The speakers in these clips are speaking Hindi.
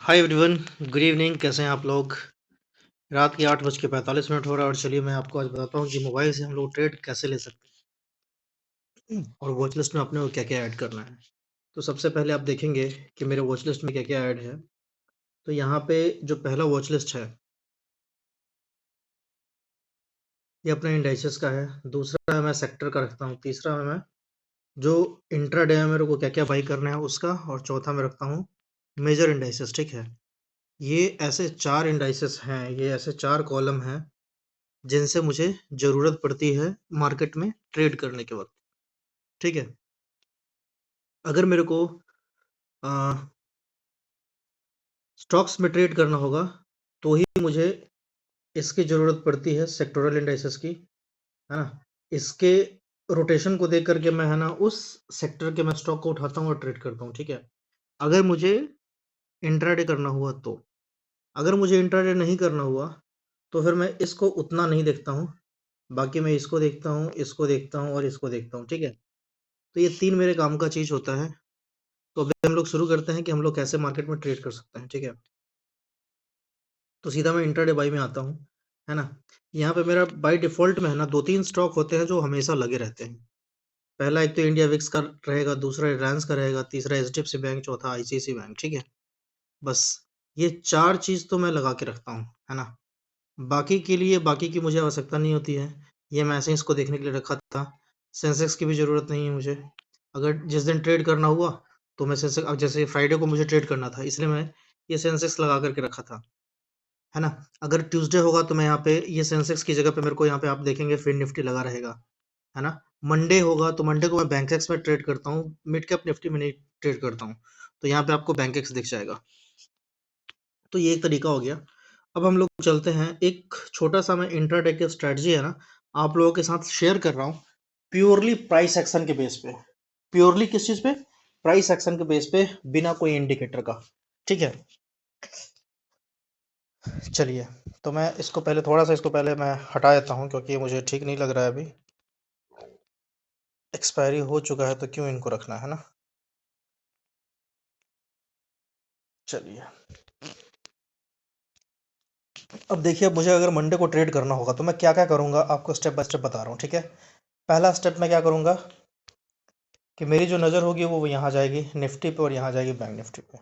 Hi everyone, good evening. कैसे हैं आप लोग? रात के 8:45 हो रहा है और चलिए मैं आपको आज बताता हूँ कि मोबाइल से हम लोग ट्रेड कैसे ले सकते हैं और वॉच लिस्ट में अपने को क्या क्या ऐड करना है। तो सबसे पहले आप देखेंगे कि मेरे वॉच लिस्ट में क्या क्या ऐड है। तो यहाँ पे जो पहला वॉच लिस्ट है ये अपने इंडाइसेस का है। दूसरा मैं सेक्टर का रखता हूँ। तीसरा मैं जो इंट्राडे में मेरे को क्या क्या बाई करना है उसका। और चौथा मैं रखता हूँ मेजर इंडाइसेस। ठीक है, ये ऐसे चार इंडाइसेस हैं, ये ऐसे चार कॉलम हैं जिनसे मुझे ज़रूरत पड़ती है मार्केट में ट्रेड करने के वक़्त, ठीक है? अगर मेरे को अ, स्टॉक्स में ट्रेड करना होगा, तो ही मुझे इसकी ज़रूरत पड़ती है सेक्टोरल इंडाइसेस की, है ना? इसके रोटेशन को देख कर के मैं, है ना, उस सेक्टर के मैं स्टॉक को उठाता हूँ और ट्रेड करता हूँ, ठीक है? अगर मुझे इंट्राडे करना हुआ तो। अगर मुझे इंट्राडे नहीं करना हुआ, तो फिर मैं इसको उतना नहीं देखता हूँ, बाकी मैं इसको देखता हूँ, इसको देखता हूँ और इसको देखता हूँ, ठीक है? तो ये 3 मेरे काम का चीज़ होता है। तो अभी हम लोग शुरू करते हैं कि हम लोग कैसे मार्केट में ट्रेड कर सकते हैं, ठीक है? तो सीधा मैं इंट्राडे बाय में आता हूँ, है ना? यहाँ पे मेरा बाय डिफ़ॉल्ट में, है ना, 2-3 स्टॉक होते हैं जो हमेशा लगे रहते हैं। पहला एक तो इंडिया विक्स का रहेगा, दूसरा रिलायंस का रहेगा, तीसरा एचडीएफसी बैंक, चौथा आईसीआईसीआई बैंक, ठीक है? बस ये 4 चीज़ तो मैं लगा के रखता हूँ, है ना? बाकी की मुझे आवश्यकता नहीं होती है। ये मैं ऐसे ही इसको देखने के लिए रखा था। सेंसेक्स की भी ज़रूरत नहीं है मुझे। अगर जिस दिन ट्रेड करना हुआ, तो मैं सेंसेक्स, अब जैसे फ्राइडे को मुझे ट्रेड करना था, इसलिए मैं ये सेंसेक्स लगा कर के रखा था, है ना? अगर ट्यूसडे होगा तो मैं यहाँ पे ये सेंसेक्स की जगह पे मेरे को यहाँ पे आप देखेंगे फिन निफ्टी लगा रहेगा, है ना? मंडे होगा तो मंडे को मैं बैंकेक्स में ट्रेड करता हूँ, मिड कैप निफ्टी में नहीं ट्रेड करता हूँ। तो यहाँ पे आपको बैंकेक्स दिख जाएगा। तो ये एक तरीका हो गया। अब हम लोग चलते हैं, एक छोटा-सा मैं इंट्राडे की स्ट्रैटेजी, है ना, आप लोगों के साथ शेयर कर रहा हूँ, प्योरली प्राइस एक्शन के बेस पे। प्योरली किस चीज़ पे? प्राइस एक्शन के बेस पे, बिना कोई इंडिकेटर का। ठीक है? चलिए, तो मैं इसको पहले थोड़ा-सा, इसको पहले मैं हटा देता हूँ क्योंकि ये मुझे ठीक नहीं लग रहा है अभी। एक्सपायरी हो चुका है तो क्यों इनको रखना, है ना? चलिए। अब देखिए, अब मुझे अगर मंडे को ट्रेड करना होगा तो मैं क्या-क्या करूँगा, आपको स्टेप बाय स्टेप बता रहा हूँ, ठीक है? पहला स्टेप मैं क्या करूँगा कि मेरी जो नज़र होगी वो यहाँ जाएगी निफ्टी पे और यहाँ जाएगी बैंक निफ्टी पे,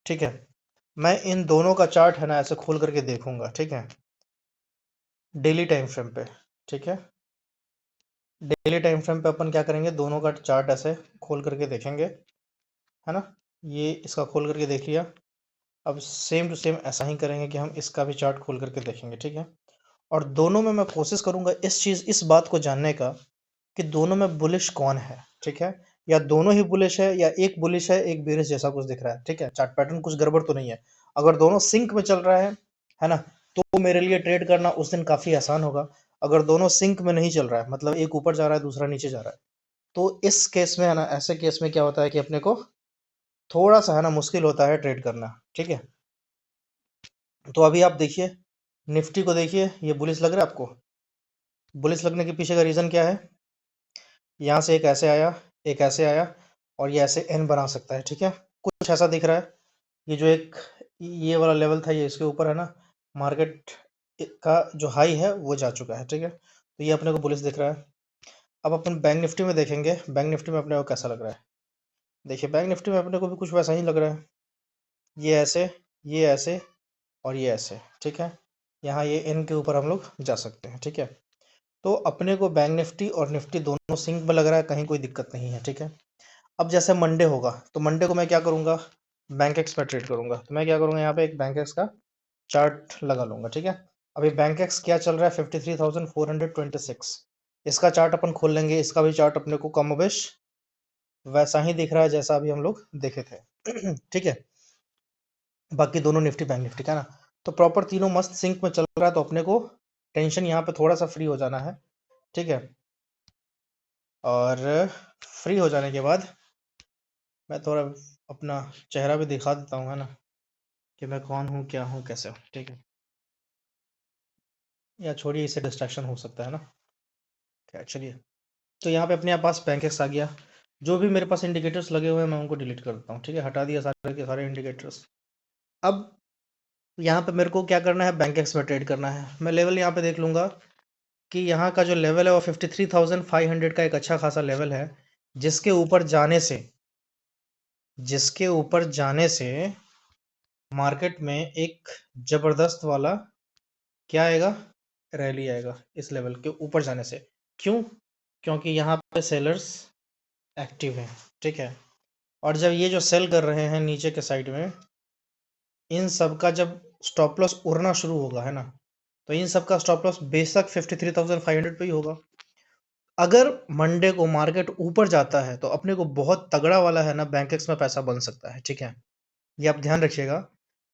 ठीक है? मैं इन दोनों का चार्ट, है ना, ऐसे खोल करके देखूँगा, ठीक है? डेली टाइम फ्रेम पे, ठीक है? डेली टाइम फ्रेम पे अपन क्या करेंगे, दोनों का चार्ट ऐसे खोल करके देखेंगे, है ना? ये इसका खोल करके देख लिया। अब सेम टू सेम ऐसा ही करेंगे कि हम इसका भी चार्ट खोल करके देखेंगे, ठीक है? और दोनों में मैं कोशिश करूँगा इस बात को जानने का कि दोनों में बुलिश कौन है, ठीक है? या दोनों ही बुलिश है या एक बुलिश है, एक बेरिश जैसा कुछ दिख रहा है, ठीक है? चार्ट पैटर्न कुछ गड़बड़ तो नहीं है। अगर दोनों सिंक में चल रहा है ना? तो मेरे लिए ट्रेड करना उस दिन काफ़ी आसान होगा। अगर दोनों सिंक में नहीं चल रहा है, मतलब एक ऊपर जा रहा है, दूसरा नीचे जा रहा है, तो इस केस में, है ना, ऐसे केस में क्या होता है कि अपने को थोड़ा-सा, है ना, मुश्किल होता है ट्रेड करना, ठीक है? तो अभी आप देखिए, निफ्टी को देखिए, ये बुलिश लग रहा है आपको? बुलिश लगने के पीछे का रीज़न क्या है? यहाँ से एक ऐसे आया, एक ऐसे आया और ये ऐसे एन बना सकता है, ठीक है? कुछ ऐसा दिख रहा है। ये जो एक ये वाला लेवल था, ये इसके ऊपर, है ना, मार्केट का जो हाई है वो जा चुका है, ठीक है? तो ये अपने को बुलिश दिख रहा है। अब अपन बैंक निफ्टी में देखेंगे, बैंक निफ्टी में अपने को कैसा लग रहा है। देखिए, बैंक निफ्टी में अपने को भी कुछ वैसा ही लग रहा है। ये ऐसे और ये ऐसे, ठीक है? यहाँ ये एन के ऊपर हम लोग जा सकते हैं, ठीक है? तो अपने को बैंक निफ्टी और निफ्टी दोनों सिंक में लग रहा है, कहीं कोई दिक्कत नहीं है, ठीक है? अब जैसे मंडे होगा तो मंडे को मैं क्या करूंगा, बैंक एक्स में ट्रेड करूंगा। तो मैं क्या करूंगा, यहाँ पे एक बैंक एक्स का चार्ट लगा लूंगा, ठीक है? अभी बैंक एक्स क्या चल रहा है, 53,426। इसका चार्ट अपन खोल लेंगे, इसका भी चार्ट अपने को कम बेश वैसा ही दिख रहा है जैसा अभी हम लोग देखे थे। ठीक है? बाकी दोनों निफ्टी बैंक निफ्टी का ना, तो प्रॉपर तीनों मस्त सिंक में चल रहा है, तो अपने को टेंशन यहाँ पे थोड़ा सा फ्री हो जाना है, ठीक है? और फ्री हो जाने के बाद मैं थोड़ा अपना चेहरा भी दिखा देता हूँ, है ना, कि मैं कौन हूँ, क्या हूँ, कैसे हूँ, ठीक है? या छोड़िए, इससे डिस्ट्रैक्शन हो सकता है ना। खैर चलिए, तो यहाँ पे अपने पास पैनकेक्स आ गया। जो भी मेरे पास इंडिकेटर्स लगे हुए हैं मैं उनको डिलीट कर देता हूँ, ठीक है? हटा दिया सारे के सारे इंडिकेटर्स। अब यहाँ पे मेरे को क्या करना है, बैंक एक्स में ट्रेड करना है। मैं लेवल यहाँ पे देख लूँगा कि यहाँ का जो लेवल है वो 53,500 का एक अच्छा खासा लेवल है, जिसके ऊपर जाने से मार्केट में एक जबरदस्त वाला क्या आएगा, रैली आएगा इस लेवल के ऊपर जाने से। क्यों? क्योंकि यहाँ पे सेलर्स एक्टिव हैं, ठीक है। और जब ये जो सेल कर रहे हैं नीचे के साइड में, इन सब का जब स्टॉप लॉस उड़ना शुरू होगा, है ना, तो इन सब का स्टॉप लॉस बेशक 53,500 पे ही होगा। अगर मंडे को मार्केट ऊपर जाता है तो अपने को बहुत तगड़ा वाला है ना बैंक एक्स में पैसा बन सकता है, ठीक है। ये आप ध्यान रखिएगा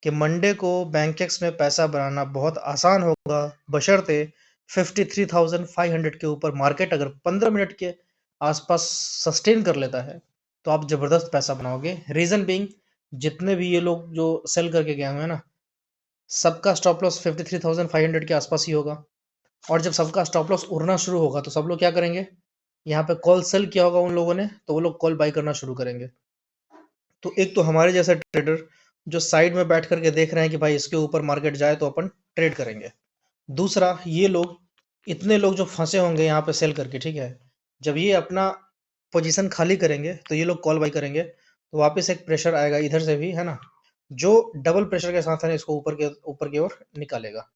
कि मंडे को बैंक एक्स में पैसा बनाना बहुत आसान होगा, बशर्ते 53,500 के ऊपर मार्केट अगर 15 मिनट के आसपास सस्टेन कर लेता है तो आप जबरदस्त पैसा बनाओगे। रीजन बीइंग, जितने भी ये लोग जो सेल करके गए हुए हैं ना, सबका स्टॉप लॉस 53,500 के आसपास ही होगा। और जब सबका स्टॉप लॉस उड़ना शुरू होगा तो सब लोग क्या करेंगे, यहाँ पे कॉल सेल किया होगा उन लोगों ने, तो वो लोग कॉल बाई करना शुरू करेंगे। तो एक तो हमारे जैसा ट्रेडर जो साइड में बैठ करके देख रहे हैं कि भाई इसके ऊपर मार्केट जाए तो अपन ट्रेड करेंगे। दूसरा, ये लोग, इतने लोग जो फंसे होंगे यहाँ पे सेल करके, ठीक है, जब ये अपना पोजीशन खाली करेंगे तो ये लोग कॉल बाई करेंगे, तो वापस एक प्रेशर आएगा इधर से भी, है ना, जो डबल प्रेशर के साथ है इसको ऊपर की ओर निकालेगा।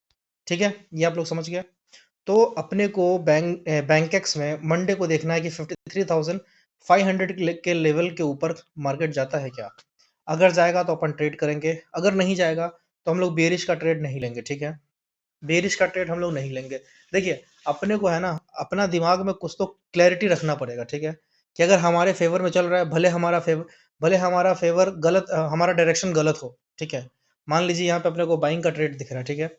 ठीक है, ये आप लोग समझ गए। तो अपने को बैंक एक्स में मंडे को देखना है कि 53,500 के लेवल के ऊपर मार्केट जाता है क्या। अगर जाएगा तो अपन ट्रेड करेंगे, अगर नहीं जाएगा तो हम लोग बेरिश का ट्रेड नहीं लेंगे, ठीक है। बेरिश का ट्रेड हम लोग नहीं लेंगे। देखिए, अपने को है ना अपना दिमाग में कुछ तो क्लैरिटी रखना पड़ेगा, ठीक है, कि अगर हमारे फेवर में चल रहा है, भले हमारा फेवर गलत, हमारा डायरेक्शन गलत हो, ठीक है। मान लीजिए यहाँ पे अपने को बाइंग का ट्रेड दिख रहा है, ठीक है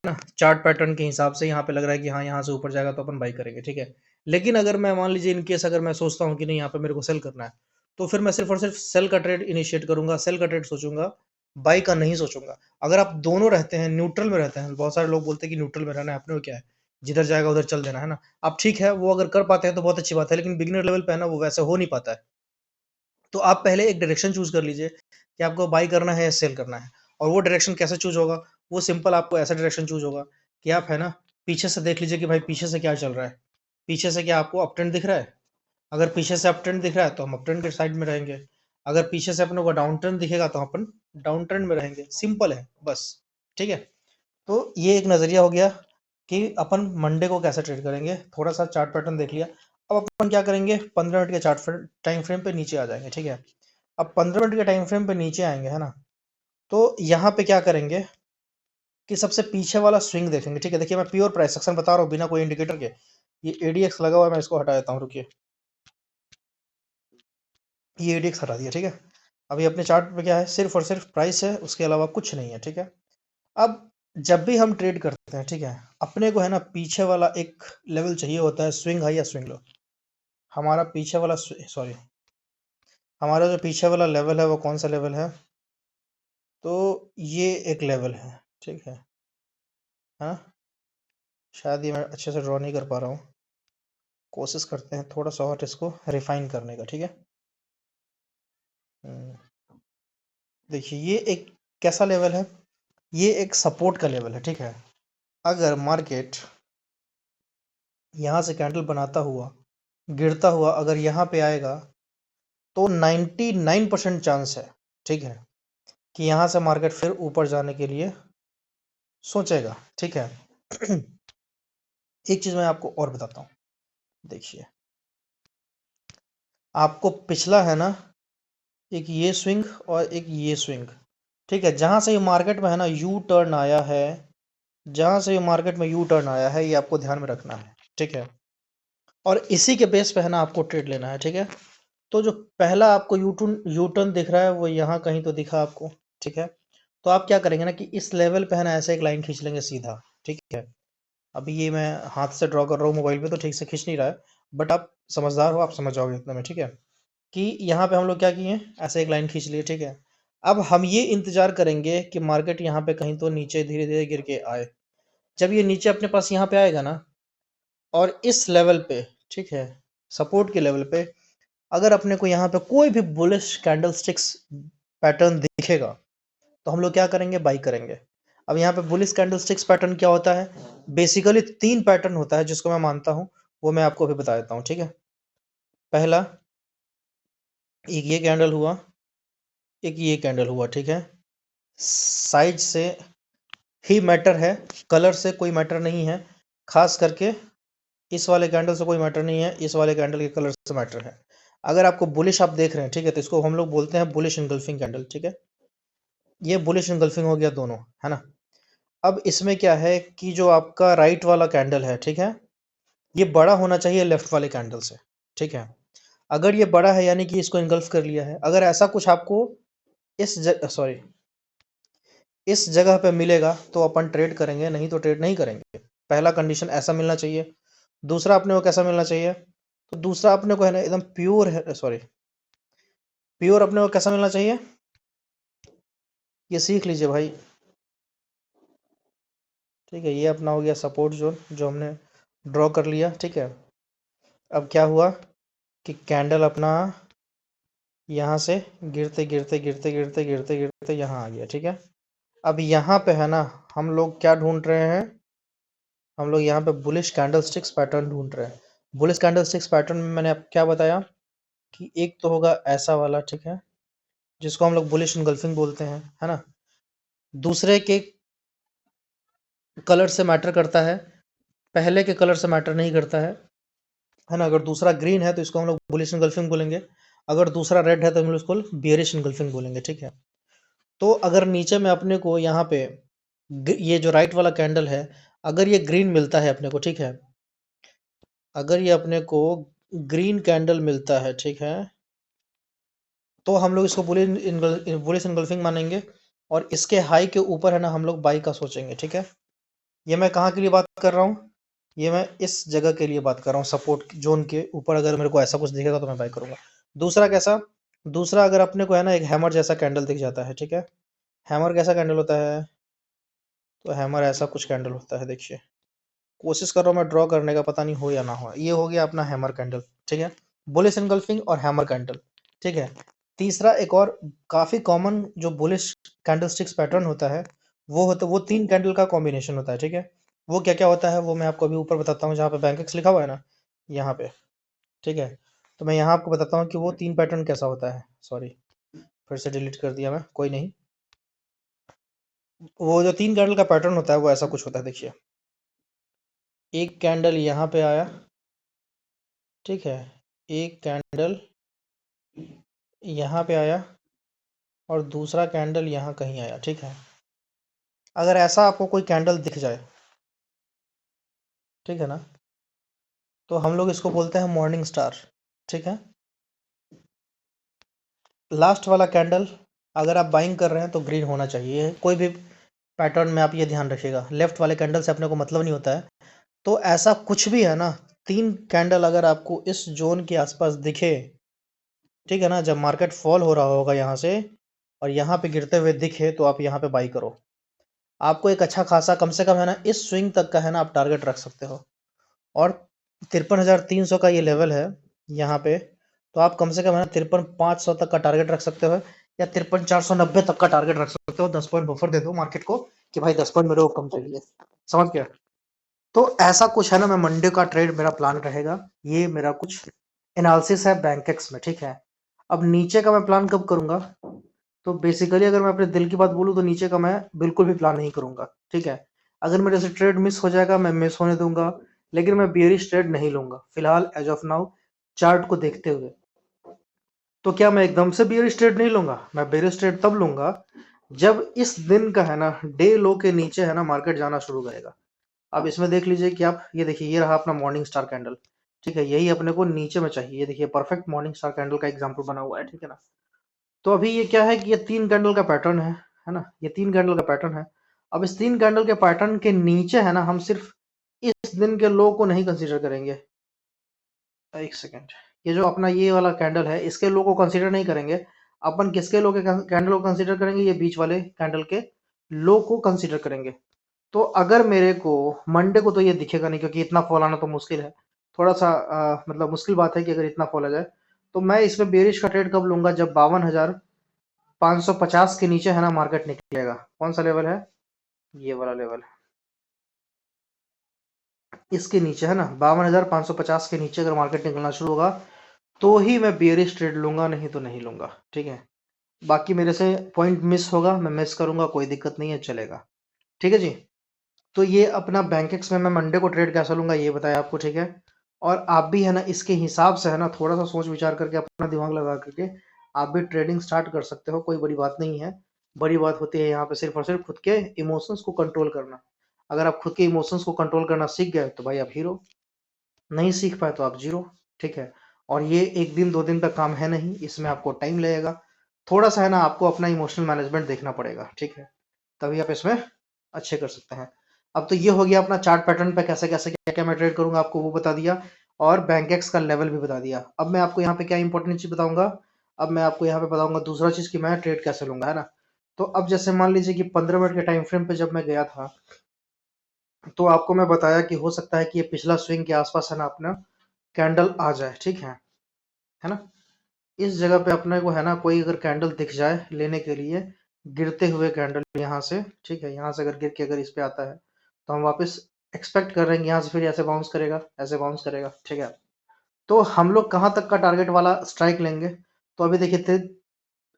ना, चार्ट पैटर्न के हिसाब से यहाँ पे लग रहा है कि हाँ यहाँ से ऊपर जाएगा तो अपन बाई करेंगे, ठीक है। लेकिन अगर मैं मान लीजिए इन केस अगर मैं सोचता हूँ कि नहीं यहाँ पे मेरे को सेल करना है, तो फिर मैं सिर्फ और सिर्फ सेल का ट्रेड इनिशिएट करूंगा, सेल का ट्रेड सोचूंगा, बाई का नहीं सोचूंगा। अगर आप दोनों रहते हैं, न्यूट्रल में रहते हैं, बहुत सारे लोग बोलते हैं कि न्यूट्रल में रहना है, अपने को क्या है, जिधर जाएगा उधर चल देना, है ना। अब ठीक है, वो अगर कर पाते हैं तो बहुत अच्छी बात है, लेकिन बिगिनर लेवल पे है ना वो वैसे हो नहीं पाता है। तो आप पहले एक डायरेक्शन चूज कर लीजिए कि आपको बाई करना है या सेल करना है। और वो डायरेक्शन कैसे चूज होगा, वो सिंपल आपको ऐसा डायरेक्शन चूज होगा कि आप है ना पीछे से देख लीजिए कि भाई पीछे से क्या चल रहा है, पीछे से क्या आपको अप ट्रेंड दिख रहा है। अगर पीछे से अप ट्रेंड दिख रहा है तो हम अप ट्रेंड के साइड में रहेंगे, अगर पीछे से अपने को डाउन ट्रेंड दिखेगा तो अपन डाउन ट्रेंड में रहेंगे। सिंपल है बस, ठीक है। तो ये एक नज़रिया हो गया कि अपन मंडे को कैसे ट्रेड करेंगे। थोड़ा सा चार्ट पैटर्न देख लिया। अब अपन क्या करेंगे, 15 मिनट के चार्ट टाइम फ्रेम पे नीचे आ जाएंगे, ठीक है। अब 15 मिनट के टाइम फ्रेम पे नीचे आएंगे, है ना, तो यहाँ पे क्या करेंगे कि सबसे पीछे वाला स्विंग देखेंगे, ठीक है। देखिए, मैं प्योर प्राइस सेक्शन बता रहा हूँ बिना कोई इंडिकेटर के। ये एडीएक्स लगा हुआ है, मैं इसको हटा देता हूँ, रुकिए। ये एडीएक्स हटा दिया, ठीक है। अभी अपने चार्ट पे क्या है, सिर्फ और सिर्फ प्राइस है, उसके अलावा कुछ नहीं है, ठीक है। अब जब भी हम ट्रेड करते हैं, ठीक है, अपने को है ना पीछे वाला एक लेवल चाहिए होता है, स्विंग हाई या स्विंग लो। हमारा पीछे वाला सॉरी, हमारा जो पीछे वाला लेवल है वो कौन सा लेवल है, तो ये एक लेवल है, ठीक है। हाँ, शायद ये मैं अच्छे से ड्रॉ नहीं कर पा रहा हूँ, कोशिश करते हैं थोड़ा सा और इसको रिफाइन करने का, ठीक है। हम्म, देखिए, ये एक कैसा लेवल है, ये एक सपोर्ट का लेवल है, ठीक है। अगर मार्केट यहाँ से कैंडल बनाता हुआ गिरता हुआ अगर यहाँ पे आएगा तो 99% चांस है, ठीक है, कि यहाँ से मार्केट फिर ऊपर जाने के लिए सोचेगा, ठीक है। एक चीज मैं आपको और बताता हूँ, देखिए, आपको पिछला है ना एक ये स्विंग और एक ये स्विंग, ठीक है, जहां से ये मार्केट में है ना यू टर्न आया है, जहां से ये मार्केट में यू टर्न आया है, ये आपको ध्यान में रखना है, ठीक है। और इसी के बेस पे है ना आपको ट्रेड लेना है, ठीक है। तो जो पहला आपको यू टर्न दिख रहा है वो यहाँ कहीं तो दिखा आपको, ठीक है। तो आप क्या करेंगे ना कि इस लेवल पे है ना ऐसे एक लाइन खींच लेंगे सीधा, ठीक है। अभी ये मैं हाथ से ड्रॉ कर रहा हूँ, मोबाइल पे तो ठीक से खींच नहीं रहा है, बट आप समझदार हो, आप समझ जाओगे इतना में, ठीक है। कि यहाँ पे हम लोग क्या किए, ऐसे एक लाइन खींच लिए, ठीक है। अब हम ये इंतजार करेंगे कि मार्केट यहाँ पे कहीं तो नीचे धीरे धीरे गिर के आए। जब ये नीचे अपने पास यहाँ पे आएगा ना, और इस लेवल पे, ठीक है, सपोर्ट के लेवल पे, अगर अपने को यहाँ पे कोई भी बुलिश कैंडल स्टिक्स पैटर्न दिखेगा, तो हम लोग क्या करेंगे, बाई करेंगे। अब यहाँ पे बुलिश कैंडलस्टिक्स पैटर्न क्या होता है, बेसिकली 3 पैटर्न होता है जिसको मैं मानता हूँ, वो मैं आपको अभी बता देता हूँ, ठीक है। पहला एक ये कैंडल हुआ, एक ये कैंडल हुआ, ठीक है। साइज से ही मैटर है, कलर से कोई मैटर नहीं है। खास करके इस वाले कैंडल से कोई मैटर नहीं है, इस वाले कैंडल के कलर से मैटर है। अगर आपको बुलिश आप देख रहे हैं, ठीक है, तो इसको हम लोग बोलते हैं बुलिश इनगल्फिंग कैंडल, ठीक है। ये बुलिश इनगल्फिंग हो गया दोनों, है ना। अब इसमें क्या है कि जो आपका राइट वाला कैंडल है, ठीक है, ये बड़ा होना चाहिए लेफ्ट वाले कैंडल से, ठीक है। अगर ये बड़ा है यानी कि इसको इनगल्फ कर लिया है। अगर ऐसा कुछ आपको इस जगह पे मिलेगा तो अपन ट्रेड करेंगे, नहीं तो ट्रेड नहीं करेंगे। पहला कंडीशन ऐसा मिलना चाहिए। दूसरा अपने को कैसा मिलना चाहिए, तो दूसरा अपने को है ना एकदम प्योर है, प्योर अपने को कैसा मिलना चाहिए, ये सीख लीजिए भाई, ठीक है। ये अपना हो गया सपोर्ट जोन जो हमने ड्रॉ कर लिया, ठीक है। अब क्या हुआ कि कैंडल अपना यहाँ से गिरते गिरते गिरते गिरते गिरते गिरते यहाँ आ गया, ठीक है। अब यहाँ पे है ना हम लोग क्या ढूंढ रहे हैं, हम लोग यहाँ पे बुलिश कैंडलस्टिक्स पैटर्न ढूंढ रहे हैं। बुलिश कैंडलस्टिक्स पैटर्न में मैंने अब क्या बताया कि एक तो होगा ऐसा वाला, ठीक है, जिसको हम लोग बुलिश इनगल्फिंग बोलते हैं, है ना। दूसरे के कलर से मैटर करता है, पहले के कलर से मैटर नहीं करता है ना। अगर दूसरा ग्रीन है तो इसको हम लोग बुलिश इनगल्फिंग बोलेंगे। अगर दूसरा रेड है तो हम लोग इसको बियरिश इनगल्फिंग बोलेंगे, ठीक है। तो अगर नीचे में अपने को यहाँ पे ये जो राइट वाला कैंडल है, अगर ये ग्रीन मिलता है अपने को, ठीक है, अगर ये अपने को ग्रीन कैंडल मिलता है, ठीक है, तो हम लोग इसको बुलिश इनगल्फिंग मानेंगे। और इसके हाई के ऊपर है ना हम लोग बाई का सोचेंगे, ठीक है। ये मैं कहाँ के लिए बात कर रहा हूँ, ये मैं इस जगह के लिए बात कर रहा हूँ, सपोर्ट जोन के ऊपर अगर मेरे को ऐसा कुछ दिखेगा तो मैं बाई करूंगा। दूसरा कैसा, दूसरा अगर अपने को है ना एक हैमर जैसा कैंडल दिख जाता है, ठीक है। हैमर कैसा कैंडल होता है, तो हैमर ऐसा कुछ कैंडल होता है, देखिए। कोशिश कर रहा हूँ मैं ड्रॉ करने का, पता नहीं हो या ना हो। ये हो गया अपना हैमर कैंडल, ठीक है। बुलिश एनगल्फिंग और हैमर कैंडल, ठीक है। तीसरा एक और काफी कॉमन जो बुलिश कैंडलस्टिक्स पैटर्न होता है, वो 3 कैंडल का कॉम्बिनेशन होता है, ठीक है। वो क्या क्या होता है वो मैं आपको अभी ऊपर बताता हूँ, जहाँ पे बैंकेक्स लिखा हुआ है ना, यहाँ पे, ठीक है। तो मैं यहाँ आपको बताता हूँ कि वो 3 पैटर्न कैसा होता है। सॉरी, फिर से डिलीट कर दिया मैं, कोई नहीं। वो जो 3 कैंडल का पैटर्न होता है वो ऐसा कुछ होता है, देखिए। एक कैंडल यहाँ पे आया, ठीक है, एक कैंडल यहाँ पे आया और दूसरा कैंडल यहाँ कहीं आया, ठीक है। अगर ऐसा आपको कोई कैंडल दिख जाए, ठीक है ना, तो हम लोग इसको बोलते हैं मॉर्निंग स्टार, ठीक है। लास्ट वाला कैंडल अगर आप बाइंग कर रहे हैं तो ग्रीन होना चाहिए, कोई भी पैटर्न में आप ये ध्यान रखिएगा। लेफ्ट वाले कैंडल से अपने को मतलब नहीं होता है। तो ऐसा कुछ भी है ना, 3 कैंडल अगर आपको इस जोन के आसपास दिखे, ठीक है ना, जब मार्केट फॉल हो रहा होगा यहाँ से और यहाँ पे गिरते हुए दिखे, तो आप यहाँ पे बाई करो। आपको एक अच्छा खासा कम से कम है ना इस स्विंग तक का है ना आप टारगेट रख सकते हो। और 53,300 का ये लेवल है यहाँ पे, तो आप कम से कम है ना 53,500 तक का टारगेट रख सकते हो, या 53,490 तक का टारगेट रख सकते हो। 10 पॉइंट बफर दे दो मार्केट को कि भाई 10 पॉइंट मेरे को कम चाहिए, समझ गया। तो ऐसा कुछ है ना, मैं मंडे का ट्रेड मेरा प्लान रहेगा। ये मेरा कुछ एनालिसिस है बैंकेक्स में, ठीक है। अब नीचे का मैं प्लान कब करूंगा, तो बेसिकली अगर मैं अपने दिल की बात बोलूं तो नीचे का मैं बिल्कुल भी प्लान नहीं करूंगा, ठीक है। अगर मेरे से ट्रेड मिस हो जाएगा मैं मिस होने दूंगा, लेकिन मैं बियरिश ट्रेड नहीं लूंगा फिलहाल एज ऑफ नाउ, चार्ट को देखते हुए। तो क्या मैं एकदम से बियरिश ट्रेड नहीं लूंगा, मैं बियरिश ट्रेड तब लूंगा जब इस दिन का है ना डे लो के नीचे है ना मार्केट जाना शुरू करेगा। अब इसमें देख लीजिए कि आप ये देखिए, ये रहा अपना मॉर्निंग स्टार कैंडल, ठीक है। यही अपने को नीचे में चाहिए, ये देखिए परफेक्ट मॉर्निंग स्टार कैंडल का एग्जांपल बना हुआ है, ठीक है ना। तो अभी ये क्या है कि ये 3 कैंडल का पैटर्न है ना, ये 3 कैंडल का पैटर्न है। अब इस 3 कैंडल के पैटर्न के नीचे है ना हम सिर्फ इस दिन के लो को नहीं कंसीडर करेंगे। एक सेकेंड, ये जो अपना ये वाला कैंडल है इसके लो को कंसीडर नहीं करेंगे अपन। किसके लो के कैंडल को कंसीडर करेंगे, ये बीच वाले कैंडल के लो को कंसीडर करेंगे। तो अगर मेरे को मंडे को तो ये दिखेगा नहीं, क्योंकि इतना फॉल आना तो मुश्किल है, थोड़ा सा मतलब मुश्किल बात है कि अगर इतना फॉल आ जाए। तो मैं इसमें बेरिश का ट्रेड कब लूंगा, जब 52,000 550 के नीचे है ना मार्केट निकलेगा। कौन सा लेवल है? ये वाला लेवल। इसके नीचे है ना 52,550 के नीचे अगर मार्केट निकलना शुरू होगा तो ही मैं बेयरिश ट्रेड लूंगा, नहीं तो नहीं लूंगा। ठीक है, बाकी मेरे से पॉइंट मिस होगा, मैं मिस करूंगा, कोई दिक्कत नहीं है, चलेगा। ठीक है जी। तो ये अपना बैंक एक्स में मैं मंडे को ट्रेड कैसे लूंगा ये बताया आपको। ठीक है, और आप भी है ना इसके हिसाब से है ना थोड़ा सा सोच विचार करके अपना दिमाग लगा करके आप भी ट्रेडिंग स्टार्ट कर सकते हो, कोई बड़ी बात नहीं है। बड़ी बात होती है यहाँ पे सिर्फ और सिर्फ खुद के इमोशंस को कंट्रोल करना। अगर आप खुद के इमोशंस को कंट्रोल करना सीख गए तो भाई आप हीरो, नहीं सीख पाए तो आप जीरो। ठीक है, और ये एक दिन दो दिन का काम है नहीं, इसमें आपको टाइम लगेगा। थोड़ा सा है ना आपको अपना इमोशनल मैनेजमेंट देखना पड़ेगा। ठीक है, तभी आप इसमें अच्छे कर सकते हैं। अब तो ये हो गया अपना चार्ट पैटर्न पे कैसे कैसे क्या क्या मैं ट्रेड करूंगा आपको वो बता दिया, और बैंक एक्स का लेवल भी बता दिया। अब मैं आपको यहाँ पे क्या इंपॉर्टेंट चीज बताऊंगा, अब मैं आपको यहाँ पे बताऊंगा दूसरा चीज कि मैं ट्रेड कैसे लूंगा, है ना। तो अब जैसे मान लीजिए कि 15 मिनट के टाइम फ्रेम पे जब मैं गया था तो आपको मैं बताया कि हो सकता है कि ये पिछला स्विंग के आसपास है ना अपना कैंडल आ जाए। ठीक है ना। इस जगह पे अपने को है ना कोई अगर कैंडल दिख जाए लेने के लिए, गिरते हुए कैंडल यहाँ से, ठीक है, यहाँ से अगर गिर के अगर इस पे आता है तो हम वापस एक्सपेक्ट कर रहे हैं कि यहाँ से फिर ऐसे बाउंस करेगा, ऐसे बाउंस करेगा। ठीक है, तो हम लोग कहाँ तक का टारगेट वाला स्ट्राइक लेंगे? तो अभी देखिए थे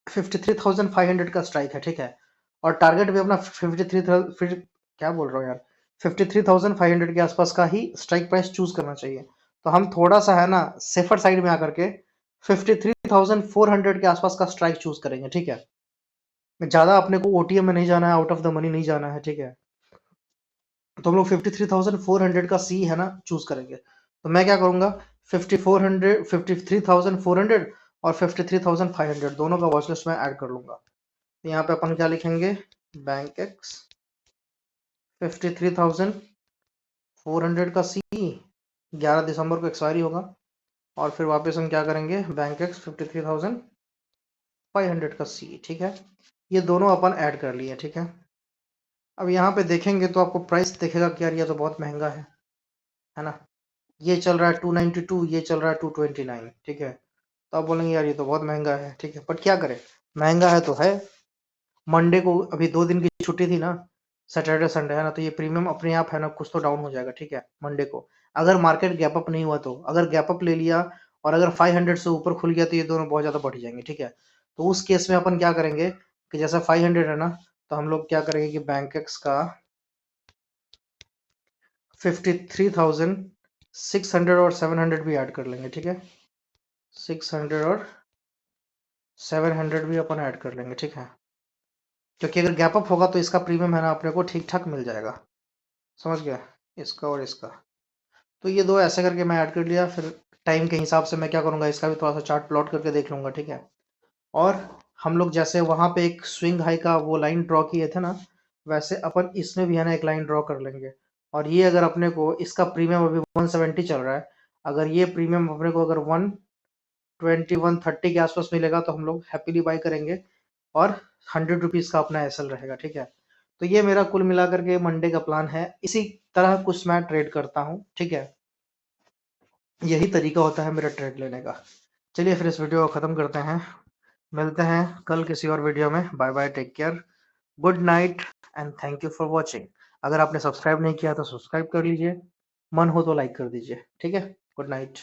53,500 का स्ट्राइक है। ठीक है, और टारगेट भी अपना 53,000, फिर क्या बोल रहा हूँ यार, 53,500 के आसपास का ही स्ट्राइक प्राइस चूज करना चाहिए। तो हम थोड़ा सा है ना सेफर साइड में आकर के 53,400 के आसपास का स्ट्राइक चूज करेंगे। ठीक है, ज्यादा अपने को ओटीएम में नहीं जाना है, आउट ऑफ द मनी नहीं जाना है। ठीक है, तो हम लोग 53,400 का सी है ना चूज करेंगे। तो मैं क्या करूंगा, 5400, 53,400 और 53,500 दोनों का वॉच लिस्ट में ऐड कर लूंगा। तो यहाँ पे अपन क्या लिखेंगे, बैंक एक्स 53,400 का सी 11 दिसंबर को एक्सपायरी होगा, और फिर वापस हम क्या करेंगे, बैंक एक्स 53,500 का सी। ठीक है, ये दोनों अपन ऐड कर लिए। ठीक है, अब यहाँ पे देखेंगे तो आपको प्राइस दिखेगा कि यार ये तो बहुत महंगा है ना। ये चल रहा है 292, ये चल रहा है 229। ठीक है, तो आप बोलेंगे यार ये तो बहुत महंगा है। ठीक है, बट क्या करें, महंगा है तो है। मंडे को अभी 2 दिन की छुट्टी थी ना, सैटरडे संडे है ना, तो ये प्रीमियम अपने आप है ना कुछ तो डाउन हो जाएगा। ठीक है, मंडे को अगर मार्केट गैप अप नहीं हुआ तो, अगर गैप अप ले लिया और अगर 500 से ऊपर खुल गया तो ये दोनों बहुत ज्यादा बढ़ जाएंगे। ठीक है, तो उस केस में अपन क्या करेंगे कि जैसा 500 है ना, तो हम लोग क्या करेंगे कि बैंक एक्स का 53,600 और 700 भी ऐड कर लेंगे। ठीक है, 600 और 700 भी अपन ऐड कर लेंगे। ठीक है, क्योंकि अगर गैप अप होगा तो इसका प्रीमियम है ना अपने को ठीक ठाक मिल जाएगा। समझ गया, इसका और इसका। तो ये दो ऐसे करके मैं ऐड कर लिया। फिर टाइम के हिसाब से मैं क्या करूंगा, इसका भी थोड़ा सा चार्ट प्लॉट करके देख लूंगा। ठीक है, और हम लोग जैसे वहां पे एक स्विंग हाई का वो लाइन ड्रॉ किए थे ना, वैसे अपन इसमें भी है ना एक लाइन ड्रॉ कर लेंगे। और ये अगर अपने को इसका प्रीमियम अभी 170 चल रहा है, अगर ये प्रीमियम अपने को अगर 120 130 के आसपास मिलेगा तो हम लोग हैप्पीली बाई करेंगे, और 100 रुपीज का अपना एसएल रहेगा। ठीक है, तो ये मेरा कुल मिलाकर के मंडे का प्लान है। इसी तरह कुछ मैं ट्रेड करता हूँ। ठीक है, यही तरीका होता है मेरा ट्रेड लेने का। चलिए फिर इस वीडियो को ख़त्म करते हैं, मिलते हैं कल किसी और वीडियो में। Bye bye, take care, good night and thank you for watching. अगर आपने सब्सक्राइब नहीं किया तो सब्सक्राइब कर लीजिए, मन हो तो लाइक कर दीजिए। ठीक है, गुड नाइट।